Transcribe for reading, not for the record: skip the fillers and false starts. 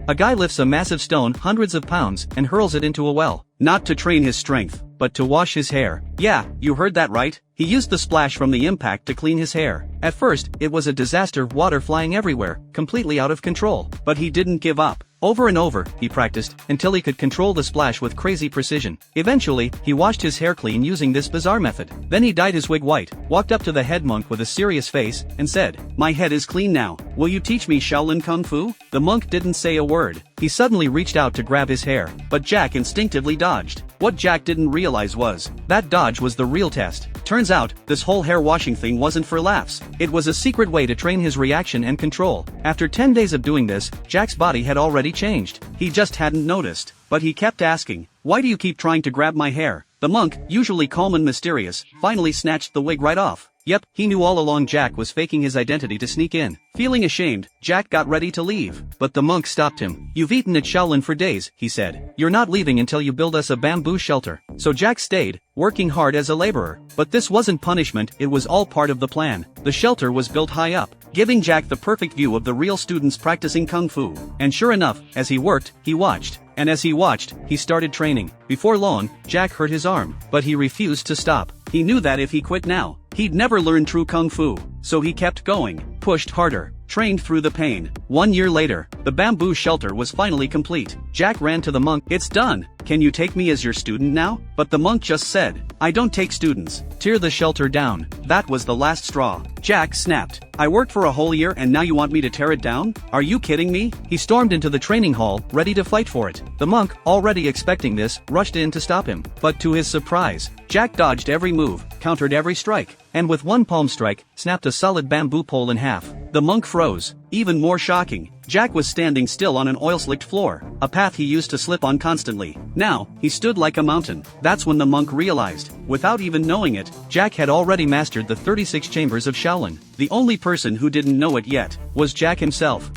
A guy lifts a massive stone hundreds of pounds and hurls it into a well. Not to train his strength, but to wash his hair. Yeah, you heard that right. He used the splash from the impact to clean his hair. At first, it was a disaster, water flying everywhere, completely out of control. But he didn't give up. Over and over, he practiced, until he could control the splash with crazy precision. Eventually, he washed his hair clean using this bizarre method. Then he dyed his wig white, walked up to the head monk with a serious face, and said, "My head is clean now. Will you teach me Shaolin Kung Fu?" The monk didn't say a word. He suddenly reached out to grab his hair, but Jack instinctively dodged. What Jack didn't realize was, that dodge was the real test. Turns out, this whole hair washing thing wasn't for laughs. It was a secret way to train his reaction and control. After 10 days of doing this, Jack's body had already changed. He just hadn't noticed. But he kept asking, "Why do you keep trying to grab my hair?" The monk, usually calm and mysterious, finally snatched the wig right off. Yep, he knew all along Jack was faking his identity to sneak in. Feeling ashamed, Jack got ready to leave. But the monk stopped him. "You've eaten at Shaolin for days," he said. "You're not leaving until you build us a bamboo shelter." So Jack stayed, working hard as a laborer. But this wasn't punishment, it was all part of the plan. The shelter was built high up, giving Jack the perfect view of the real students practicing Kung Fu. And sure enough, as he worked, he watched. And as he watched, he started training. Before long, Jack hurt his arm, but he refused to stop. He knew that if he quit now, he'd never learn true Kung Fu. So he kept going, pushed harder, trained through the pain. 1 year later, the bamboo shelter was finally complete. Jack ran to the monk. "It's done. Can you take me as your student now?" But the monk just said, "I don't take students. Tear the shelter down." That was the last straw. Jack snapped. "I worked for a whole year and now you want me to tear it down? Are you kidding me?" He stormed into the training hall, ready to fight for it. The monk, already expecting this, rushed in to stop him. But to his surprise, Jack dodged every move, countered every strike, and with one palm strike, snapped a solid bamboo pole in half. The monk froze. Even more shocking, Jack was standing still on an oil-slicked floor, a path he used to slip on constantly. Now, he stood like a mountain. That's when the monk realized, without even knowing it, Jack had already mastered the 36 chambers of Shaolin. The only person who didn't know it yet was Jack himself.